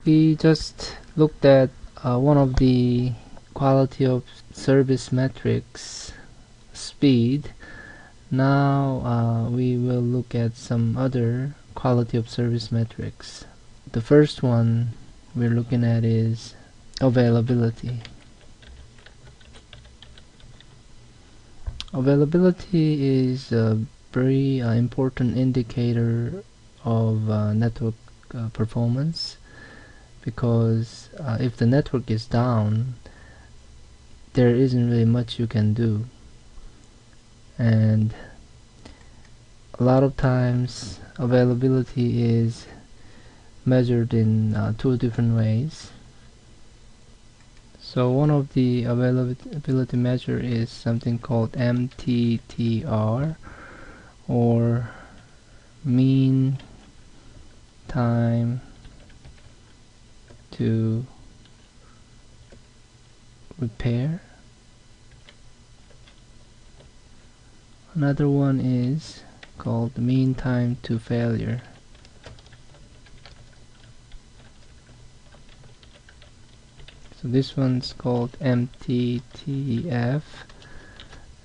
We just looked at one of the quality of service metrics, speed. Now we will look at some other quality of service metrics. The first one we're looking at is availability. Availability is a very important indicator of network performance, because if the network is down, there isn't really much you can do, and a lot of times availability is measured in two different ways. So one of the availability measure is something called MTTR, or mean time to repair. Another one is called mean time to failure. So this one's called MTTF,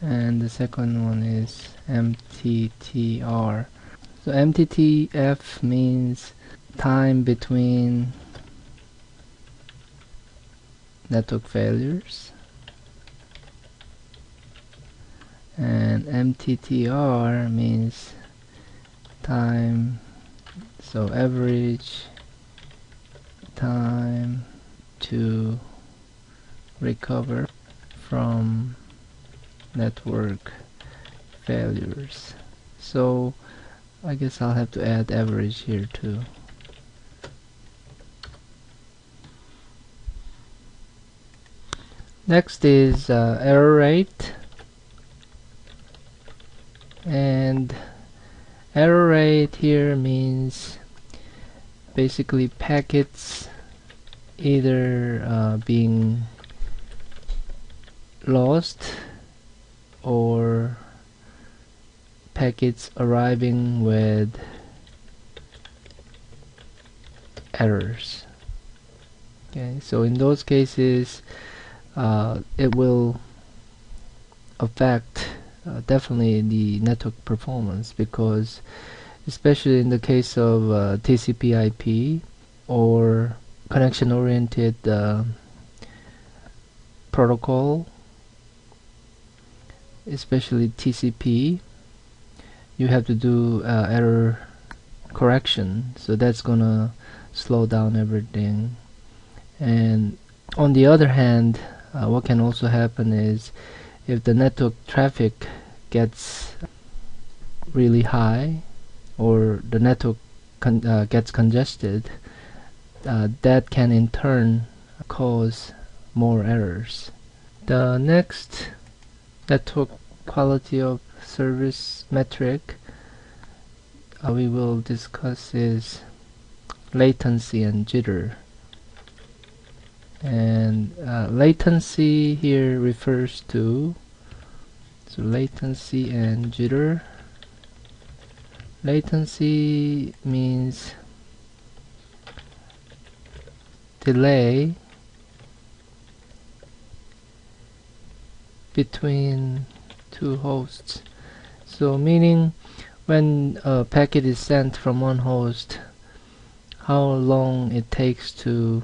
and the second one is MTTR. So MTTF means time between network failures, and MTTR means time, so average time to recover from network failures. So I guess I'll have to add average here too. Next is error rate, and error rate here means basically packets either being lost or packets arriving with errors. Okay, so in those cases it will affect definitely the network performance, because especially in the case of TCP/IP or connection-oriented protocol, especially TCP, you have to do error correction, so that's gonna slow down everything. And on the other hand, what can also happen is if the network traffic gets really high, or the network gets congested, that can in turn cause more errors. The next network quality of service metric we will discuss is latency and jitter. And latency here refers to, so latency and jitter. Latency means delay between two hosts. So meaning when a packet is sent from one host, how long it takes to,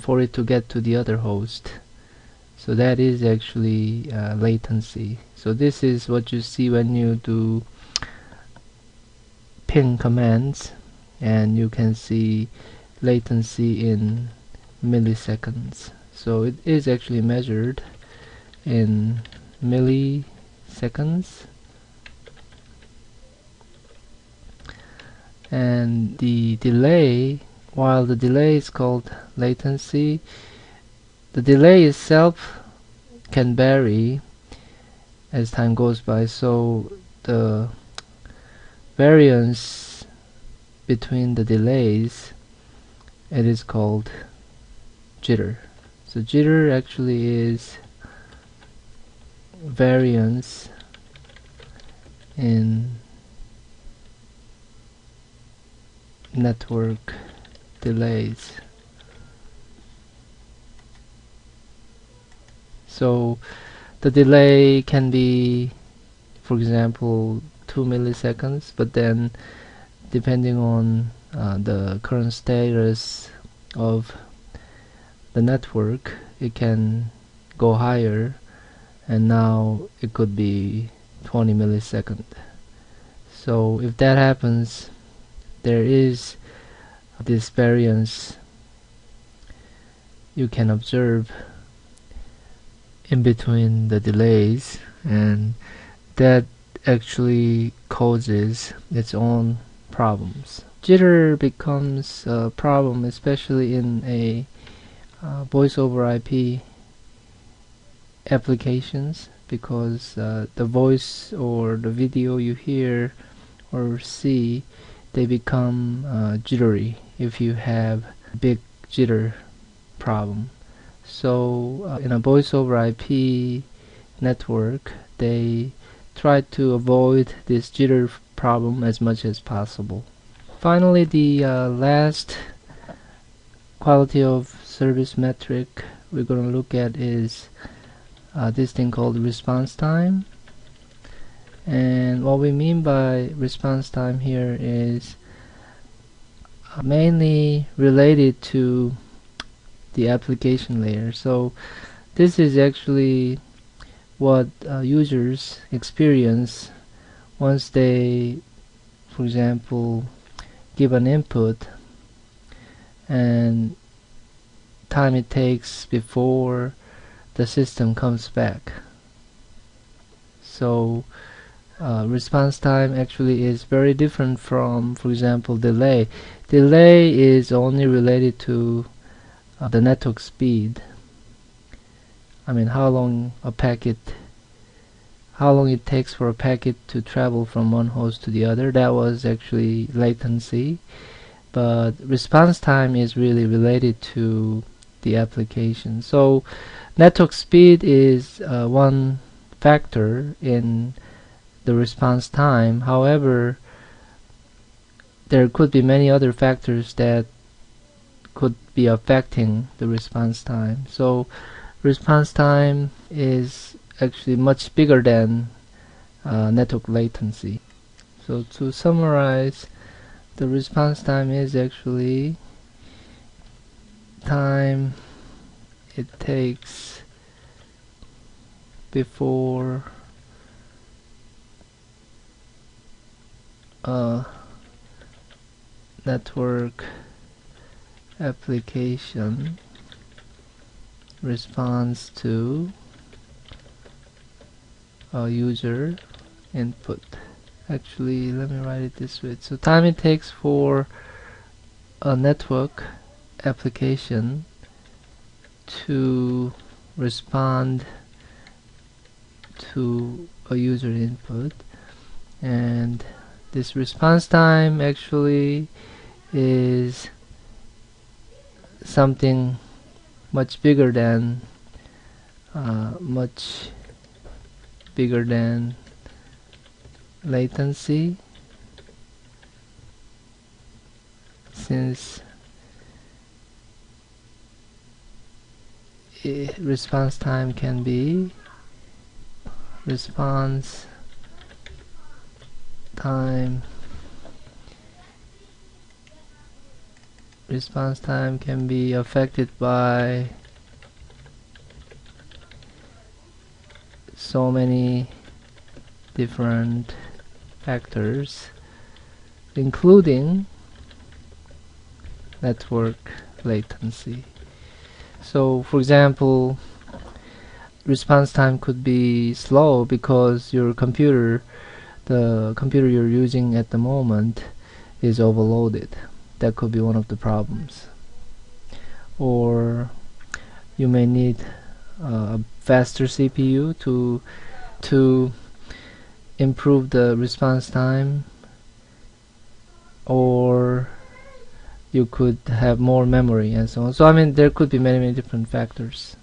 for it to get to the other host. So that is actually latency. So this is what you see when you do ping commands, and you can see latency in milliseconds. So it is actually measured in milliseconds. And the delay, while the delay is called latency, the delay itself can vary as time goes by, so the variance between the delays, it is called jitter. So jitter actually is variance in network delays. So the delay can be, for example, 2 milliseconds, but then depending on the current status of the network, it can go higher, and now it could be 20 milliseconds. So if that happens, there is this variance you can observe in between the delays, and that actually causes its own problems. Jitter becomes a problem especially in a voice over IP applications, because the voice or the video you hear or see, they become jittery if you have a big jitter problem. So in a voice over IP network, they try to avoid this jitter problem as much as possible. Finally, the last quality of service metric we're going to look at is this thing called response time. And what we mean by response time here is mainly related to the application layer. So this is actually what users experience once they, for example, give an input, and time it takes before the system comes back. So response time actually is very different from, for example, delay. Delay is only related to the network speed. I mean, how long it takes for a packet to travel from one host to the other. That was actually latency. But response time is really related to the application. So network speed is one factor in the response time. However, there could be many other factors that could be affecting the response time. So response time is actually much bigger than network latency. So to summarize, the response time is actually time it takes before a network application responds to a user input. Actually, let me write it this way. So time it takes for a network application to respond to a user input, and this response time actually is something much bigger than latency, since response time can be response time can be affected by so many different factors, including network latency. So for example, response time could be slow because your computer, the computer you're using at the moment, is overloaded. That could be one of the problems. Or you may need a faster CPU to improve the response time, or you could have more memory and so on. So I mean, there could be many different factors.